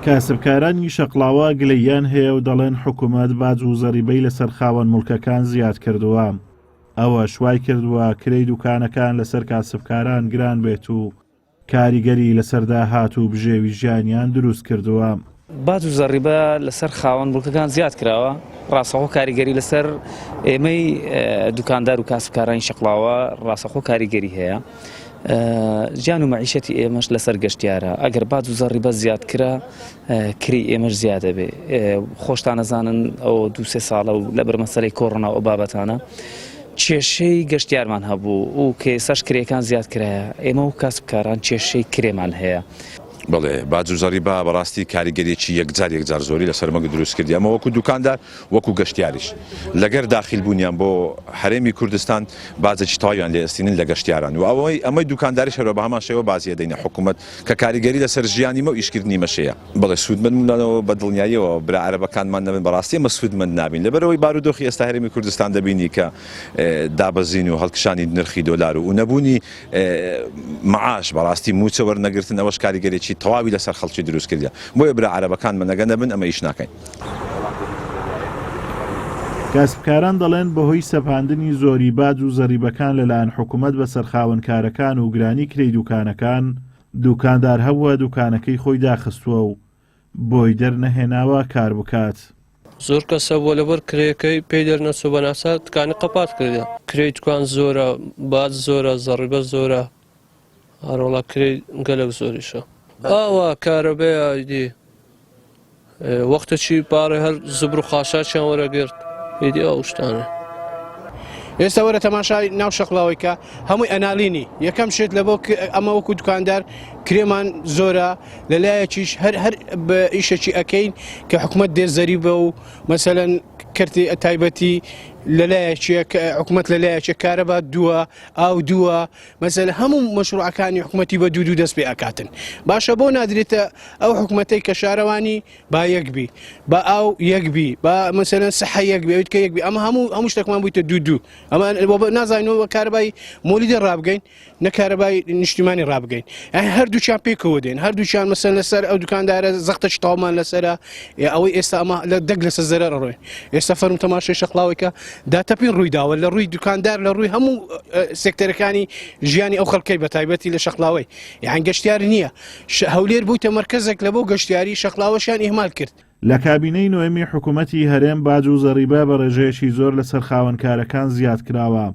کاسبکارانی شەقڵاوە گلەییان هەیە و دەڵێن حکوومەت باج و زەریبەی لەسەر خاوەن موڵکەکان زیاد کردووە. ئەوە شوای کردووە کرێی دوکانەکان لەسەر کاسبکاران گران بێت و کاریگەری لەسەردا هات و بژێوی ژیانیان دروست کردووە. باج و زەریبە لەسەر خاوەن موڵکەکان زیاد کراوە، ڕاستەخۆ کاریگەری لەسەر ئێمەی دوکاندار و کاسبکارانی شەقڵاوە ڕاستەخۆ کاریگەری هەیە. گیان و مەعیشەتی ئێمەش لەسەر گەشتیارە، ئەگەر باج و زەریبە زیاد کرا کری ئێمەش زیادە بێ. خۆشتان نەزانن ئەو 2-3 ساڵە و لەبەر مەسەلەی کۆڕۆنا ئەو بابەتانە کێشەی گەشتیارمان هەبوو و کێسەش کرێکان زیاد کرایە. ئێمە و کاسبکاران کێشەی کرێمان هەیە. بڵێ باج و زەریبە بەڕاستی کاریگەریەکی یەکجار زۆری لەسەر مەگە دروست کردی، ئەمە وەکو دوکاندار وەکو گەشتیاریش لەگەر داخل بوونیان بۆ هەرێمی کوردستان باجێکی تەواویان لێ ئەستێنن لە گەشتیاران و ئەمەی دوکانداری شەرەوە بە هەمان شێوە بازیە دەینە حکوومەت کە کاریگەری لەسەر ژیانی مە و ئیشکردنی مەشەیە. بڵێ سوودمەندمونەوە بە دڵنیاییەوە برا عەرەبەکانمان نەبن بەڕاستی ئەمە سوودمەند نابین لەبەرەوەی بارودۆخی ئێستا هەرێمی کوردستان دەبینی کە دابەزین و هەڵکشانی نرخی دۆلار و نەبوونی معاش بەڕاستی موچە وەرنەگرتن ئەوەش کاریگەریەکی تەواوی لەسەر خەڵکی دروست کردیە. بۆیە برا عەرەبەکان منەگە نەبن ئەمە ئیش ناکەین. کاسبکاران دەڵێن بەهۆی سەپاندنی زۆری باج و زەریبەکان لەلایەن حکوومەت بەسەر خاوەنکارەکان و گرانی کرێی دوکانەکان، دوکاندار هەبووە دوکانەکەی خۆی داخستووە و بۆی دەرنەهێناوە کار بکات. زۆر کەسە بۆ لەبەر کرێەکەی پێی دەرنەچوو بەناسا دکانی قەپات کردە. کرێی دوکان زۆرە، باج زۆرە، زەریبە زۆرە، هەروەڵا کرێی گەلێک زۆریشە. ئاوا کارەبەیە ئیدی وەختێکی پارێ هەر زبر و خاشاچیان وەرەگرت ئیدی ئەو شتانە. ئێستا وەرە تەماشای ناو شەقڵاوەیکە هەمووی ئەنالینی یەکەم شێت لە بۆ ئەمە وەکو دوکاندار کرێمان زۆرە لەلایەکیش هەر بە ئیشەکی ئەەکەین کە حکوومەت دێ زەریبە و مەسەلەن کردی تایبەتی لەلایەکیە حکوومەت لەلایەکە کارەبا دووە ئاو دووە مەسەلە هەموو مەشروعەکانی حکوومەتی بە دوو دەست پێ ئەکاتن. باشە بۆ نادرێتە ئەو حکوومەتەی کە شارەوانی با یەکبی بە ئاو یەکبی بە مەسەلەن سەحە یەکبی ئەویت کە یەکبی ئەمە هەموو شتێکمان بوویتە دوو ئەمە نازانینەوە کارەبای مۆلیدە ڕابگەین نەکارەبای نیشتیمانی ڕابگەین. هەردووچیان پێکەوە دێن، هەردووچیان مەسەل لەسەر ئەو دوکاندارە زەختەی تاوامان لەسەرە ئەوەی ئێستا ئەمە لە دەگ لەسەر زەرەر ڕۆین. ئێستا فەرم تەماشای شەقڵاوێکە داتەپین ڕوویداوە لە ڕووی دوکاندار لە ڕووی هەموو سێکتەرەکانی ژیانی ئەو خەڵکەی بە تایبەتی لە شەقڵاوەی یان گەشتیار نییە. هەولێر بوویتە مەرکەزێک لە بۆ گەشتیاری شەقڵاوەشیان ئیهمال کرد. لە کابینەی نوێمی حکوومەتی هەرێم باج و زەریبە بە ڕێژەیەکی زۆر لەسەر خاوەنکارەکان زیاد کراوە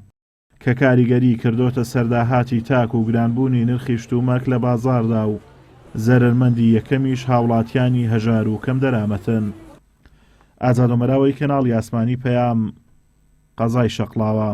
کە کاریگەری کردۆتە سەرداهاتی تاک و گرانبوونی نرخی شتومەک لە بازاردا و زەرمەندی یەکەمیش هاوڵاتیانی هەژار و کەم دەرامەتن. ئازادۆمەراوەی کەناڵی ئاسمانی پەیام قەزای شەقڵاوە.